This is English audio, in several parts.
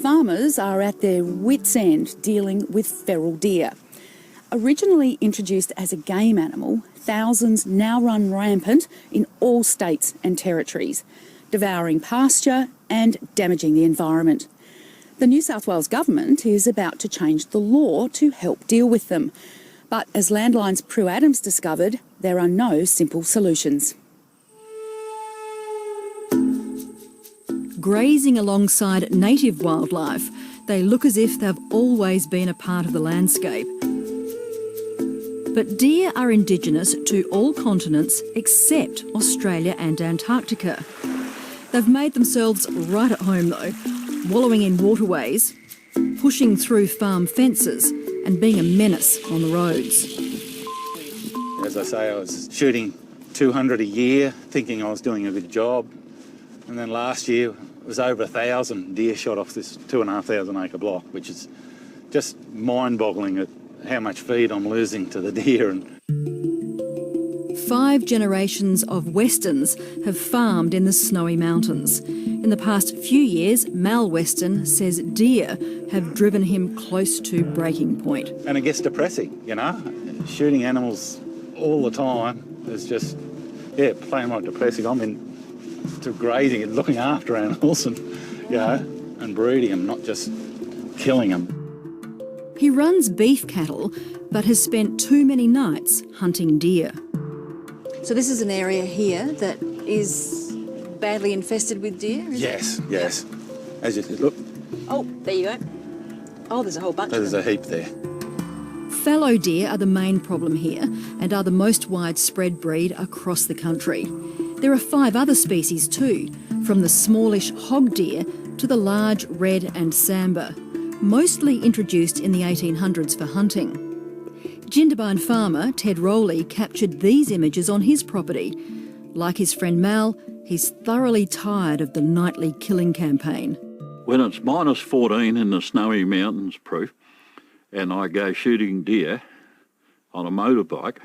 farmers are at their wits' end dealing with feral deer. Originally introduced as a game animal, thousands now run rampant in all states and territories, devouring pasture and damaging the environment. The New South Wales government is about to change the law to help deal with them. But as Landline's Prue Adams discovered, there are no simple solutions. Grazing alongside native wildlife, they look as if they've always been a part of the landscape. But deer are indigenous to all continents except Australia and Antarctica. They've made themselves right at home though, wallowing in waterways, pushing through farm fences and being a menace on the roads. As I say, I was shooting 200 a year, thinking I was doing a good job. And then last year it was over 1,000 deer shot off this 2,500 acre block, which is just mind-boggling at how much feed I'm losing to the deer. And 5 generations of Westerns have farmed in the snowy mountains. In the past few years, Mal Weston says deer have driven him close to breaking point. And it gets depressing, you know. Shooting animals all the time is just, yeah, plain right depressing. I'm into grazing and looking after animals and, you know, and breeding them, not just killing them. He runs beef cattle, but has spent too many nights hunting deer. So this is an area here that is badly infested with deer, is Yes, it? yes. As you look, Oh, there you go. Oh, there's a whole bunch of there's them. a heap there. Fallow deer are the main problem here and are the most widespread breed across the country. There are 5 other species too, from the smallish hog deer to the large red and sambar, mostly introduced in the 1800s for hunting. Jindabyne farmer Ted Rowley captured these images on his property. Like his friend Mal, he's thoroughly tired of the nightly killing campaign. When it's minus 14 in the snowy mountains, Prue, and I go shooting deer on a motorbike,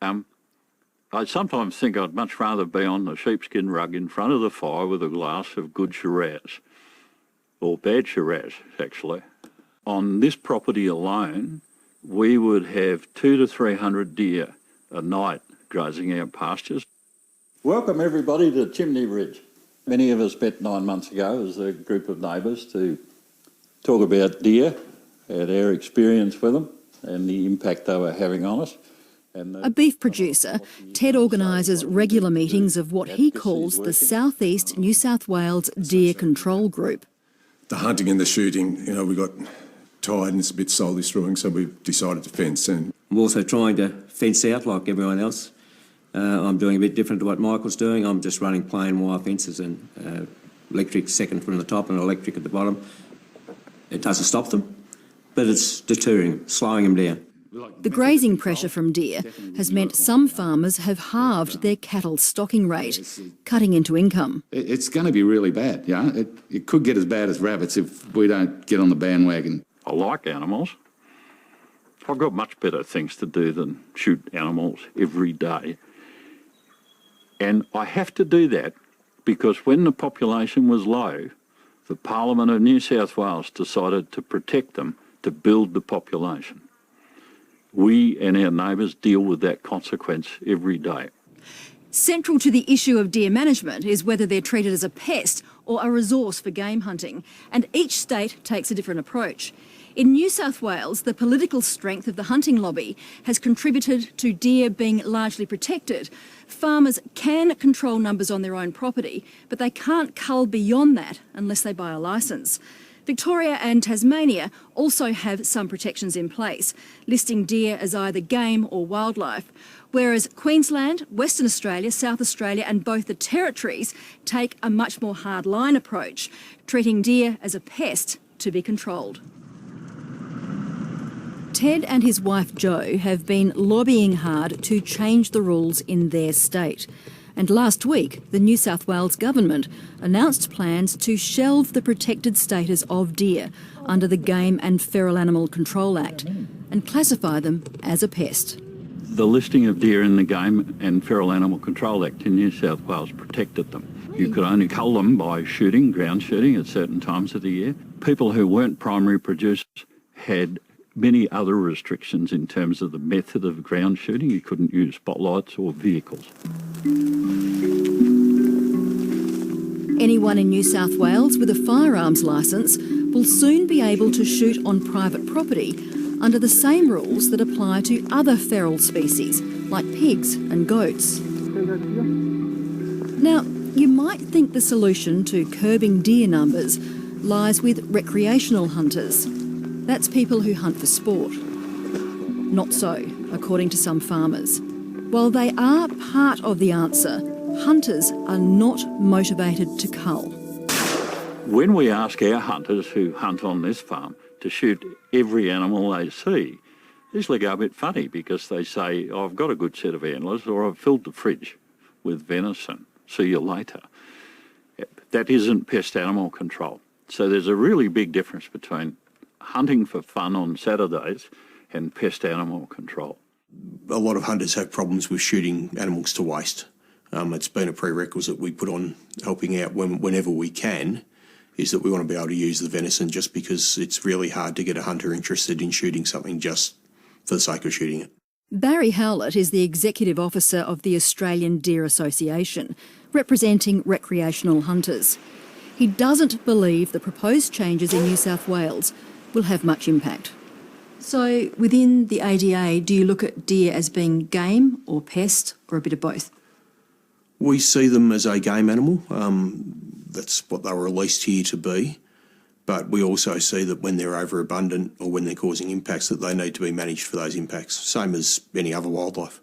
I sometimes think I'd much rather be on the sheepskin rug in front of the fire with a glass of good Shiraz, or bad Shiraz, actually. On this property alone, we would have 200 to 300 deer a night grazing our pastures. Welcome everybody to Chimney Ridge. Many of us met 9 months ago as a group of neighbours to talk about deer and our experience with them and the impact they were having on us. A beef producer, Ted organises regular meetings of what he calls the South East New South Wales Deer Control Group. The hunting and the shooting, you know, we got tired and it's a bit soul destroying, so we decided to fence. And I'm also trying to fence out like everyone else. I'm doing a bit different to what Michael's doing. I'm just running plain wire fences and electric second from the top and electric at the bottom. It doesn't stop them, but it's deterring, slowing them down. The grazing pressure from deer has meant some farmers have halved their cattle stocking rate, cutting into income. It's going to be really bad, yeah. It could get as bad as rabbits if we don't get on the bandwagon. I like animals. I've got much better things to do than shoot animals every day. And I have to do that because when the population was low, the Parliament of New South Wales decided to protect them, to build the population. We and our neighbours deal with that consequence every day. Central to the issue of deer management is whether they're treated as a pest or a resource for game hunting, and each state takes a different approach. In New South Wales, the political strength of the hunting lobby has contributed to deer being largely protected. Farmers can control numbers on their own property, but they can't cull beyond that unless they buy a licence. Victoria and Tasmania also have some protections in place, listing deer as either game or wildlife, whereas Queensland, Western Australia, South Australia and both the territories take a much more hard-line approach, treating deer as a pest to be controlled. Ted and his wife Jo have been lobbying hard to change the rules in their state. And last week, the New South Wales government announced plans to shelve the protected status of deer under the Game and Feral Animal Control Act and classify them as a pest. The listing of deer in the Game and Feral Animal Control Act in New South Wales protected them. You could only cull them by shooting, ground shooting at certain times of the year. People who weren't primary producers had many other restrictions in terms of the method of ground shooting. You couldn't use spotlights or vehicles. Anyone in New South Wales with a firearms licence will soon be able to shoot on private property under the same rules that apply to other feral species like pigs and goats. Now, you might think the solution to curbing deer numbers lies with recreational hunters. That's people who hunt for sport. Not so, according to some farmers. While they are part of the answer, hunters are not motivated to cull. When we ask our hunters who hunt on this farm to shoot every animal they see, they usually go a bit funny because they say, oh, I've got a good set of antlers, or I've filled the fridge with venison. See you later. That isn't pest animal control. So there's a really big difference between hunting for fun on Saturdays and pest animal control. A lot of hunters have problems with shooting animals to waste. It's been a prerequisite we put on helping out whenever we can, is that we want to be able to use the venison, just because it's really hard to get a hunter interested in shooting something just for the sake of shooting it. Barry Howlett is the Executive Officer of the Australian Deer Association, representing recreational hunters. He doesn't believe the proposed changes in New South Wales will have much impact. So within the ADA, do you look at deer as being game or pest, or a bit of both? We see them as a game animal. That's what they were released here to be. But we also see that when they're overabundant or when they're causing impacts, that they need to be managed for those impacts, same as any other wildlife.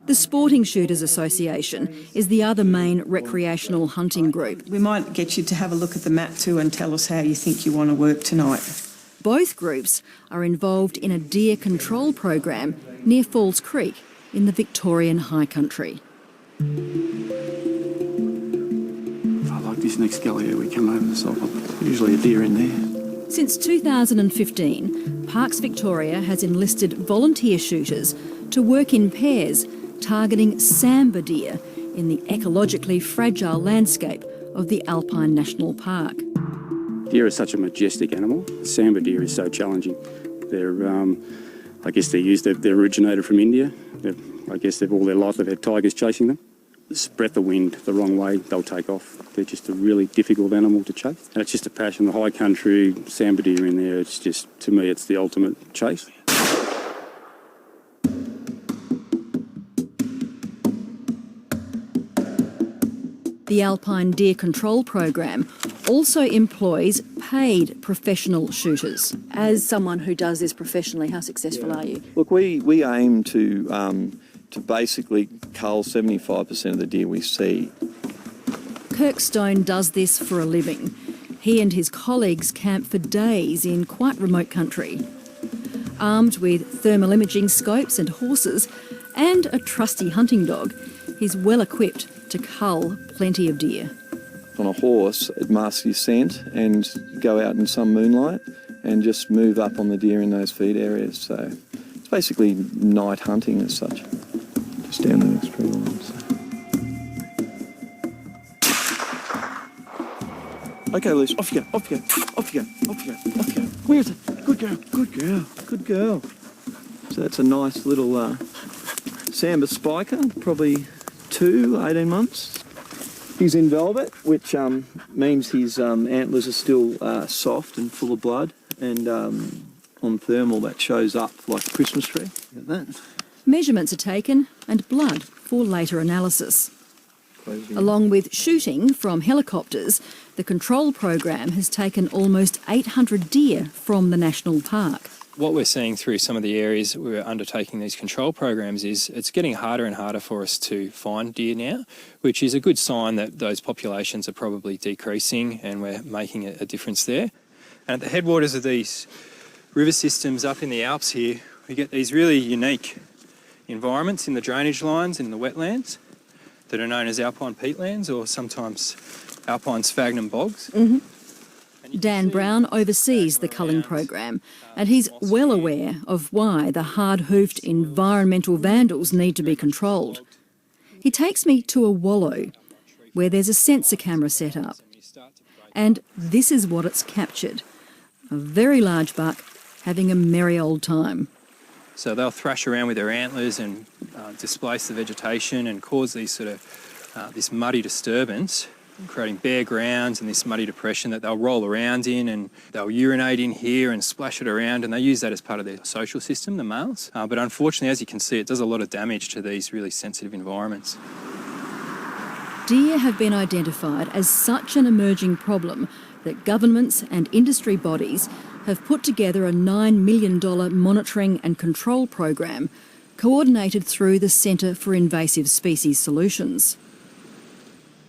The Sporting Shooters Association is the other main recreational hunting group. We might get you to have a look at the map too and tell us how you think you want to work tonight. Both groups are involved in a deer control program near Falls Creek in the Victorian High Country. I like this next gully here we come over the side. There's usually a deer in there. Since 2015, Parks Victoria has enlisted volunteer shooters to work in pairs, targeting sambar deer in the ecologically fragile landscape of the Alpine National Park. Deer is such a majestic animal. Sambar deer is so challenging. They're, I guess they're originated from India. I guess all their life they've had tigers chasing them. This breath of wind the wrong way, they'll take off. They're just a really difficult animal to chase. And it's just a passion. The high country, sambar deer in there, it's just, to me, it's the ultimate chase. The Alpine Deer Control Program also employs paid professional shooters. As someone who does this professionally, how successful are you? Look, we aim to basically cull 75% of the deer we see. Kirk Stone does this for a living. He and his colleagues camp for days in quite remote country. Armed with thermal imaging scopes and horses and a trusty hunting dog, he's well equipped to cull plenty of deer. On a horse, it masks your scent and go out in some moonlight and just move up on the deer in those feed areas. So it's basically night hunting as such. Just down the next tree line. So. Okay, Liz, off you go, off you go, off you go, off you go, off you go. Where's it? Good girl, good girl, good girl. So that's a nice little sambar spiker, probably 18 months. He's in velvet, which means his antlers are still soft and full of blood, and on thermal that shows up like a Christmas tree. Look at that. Measurements are taken and blood for later analysis. Along with shooting from helicopters, the control program has taken almost 800 deer from the national park. What we're seeing through some of the areas that we're undertaking these control programs is it's getting harder and harder for us to find deer now, which is a good sign that those populations are probably decreasing and we're making a difference there. And at the headwaters of these river systems up in the Alps here, we get these really unique environments in the drainage lines and in the wetlands that are known as alpine peatlands or sometimes alpine sphagnum bogs. Mm-hmm. Dan Brown oversees the culling program and he's well aware of why the hard-hoofed environmental vandals need to be controlled. He takes me to a wallow. where there's a sensor camera set up. And this is what it's captured. A very large buck having a merry old time. So they'll thrash around with their antlers and displace the vegetation and cause these sort of this muddy disturbance, creating bare grounds and this muddy depression that they'll roll around in, and they'll urinate in here and splash it around, and they use that as part of their social system, the males. But unfortunately, as you can see, it does a lot of damage to these really sensitive environments. Deer have been identified as such an emerging problem that governments and industry bodies have put together a $9 million monitoring and control program coordinated through the Centre for Invasive Species Solutions.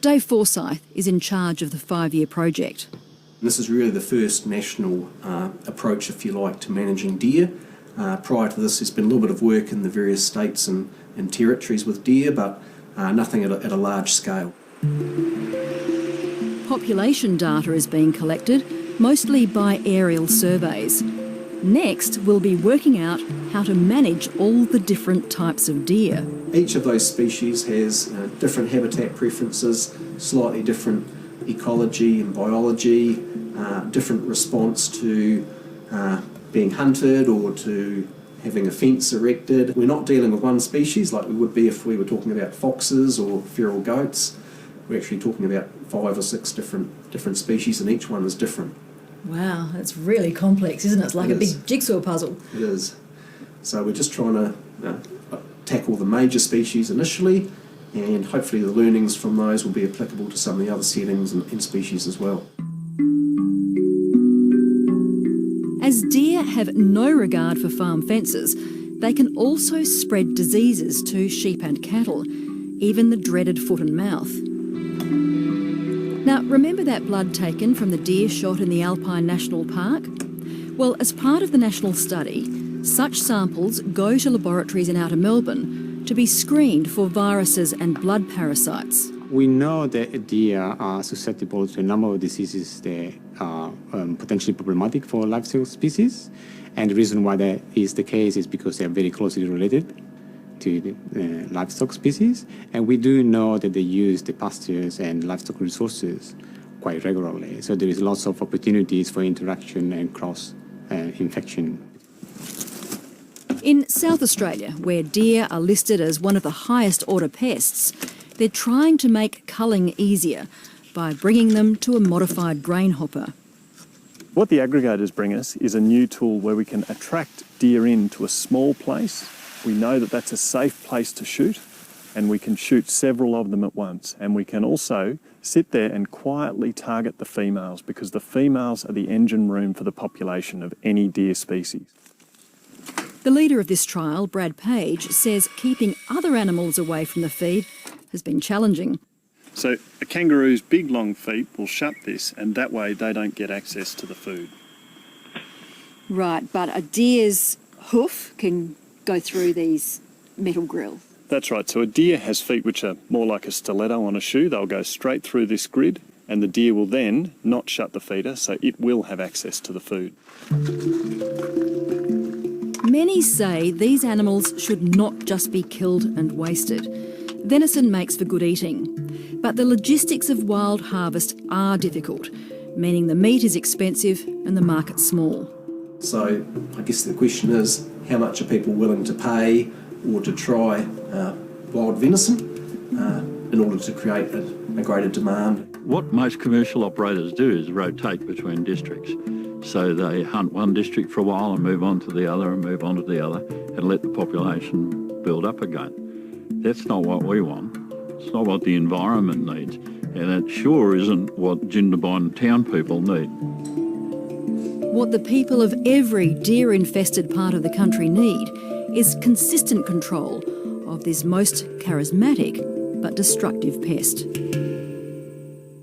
Dave Forsyth is in charge of the 5-year project. This is really the first national approach, if you like, to managing deer. Prior to this, there's been a little bit of work in the various states and territories with deer, but nothing at a large scale. Population data is being collected, mostly by aerial surveys. Next, we'll be working out how to manage all the different types of deer. Each of those species has different habitat preferences, slightly different ecology and biology, different response to being hunted or to having a fence erected. We're not dealing with one species like we would be if we were talking about foxes or feral goats. We're actually talking about 5 or 6 different species, and each one is different. Wow, that's really complex, isn't it? It's like a big jigsaw puzzle. It is. So we're just trying to tackle the major species initially, and hopefully the learnings from those will be applicable to some of the other settings and species as well. As deer have no regard for farm fences, they can also spread diseases to sheep and cattle, even the dreaded foot and mouth. Now, remember that blood taken from the deer shot in the Alpine National Park? Well, as part of the national study, such samples go to laboratories in outer Melbourne to be screened for viruses and blood parasites. We know that deer are susceptible to a number of diseases that are potentially problematic for livestock species. And the reason why that is the case is because they are very closely related to the livestock species. And we do know that they use the pastures and livestock resources quite regularly. So there is lots of opportunities for interaction and cross-infection. In South Australia, where deer are listed as one of the highest order pests, they're trying to make culling easier by bringing them to a modified grain hopper. What the aggregators bring us is a new tool where we can attract deer into a small place. We know that that's a safe place to shoot, and we can shoot several of them at once. And we can also sit there and quietly target the females, because the females are the engine room for the population of any deer species. The leader of this trial, Brad Page, says keeping other animals away from the feed has been challenging. So a kangaroo's big long feet will shut this, and that way they don't get access to the food. Right, but a deer's hoof can go through these metal grills. That's right. So a deer has feet which are more like a stiletto on a shoe. They'll go straight through this grid, and the deer will then not shut the feeder, so it will have access to the food. Many say these animals should not just be killed and wasted. Venison makes for good eating, but the logistics of wild harvest are difficult, meaning the meat is expensive and the market small. So I guess the question is, how much are people willing to pay or to try wild venison in order to create a greater demand? What most commercial operators do is rotate between districts. So they hunt one district for a while and move on to the other and move on to the other and let the population build up again. That's not what we want. It's not what the environment needs. And it sure isn't what Jindabyne town people need. What the people of every deer-infested part of the country need is consistent control of this most charismatic but destructive pest.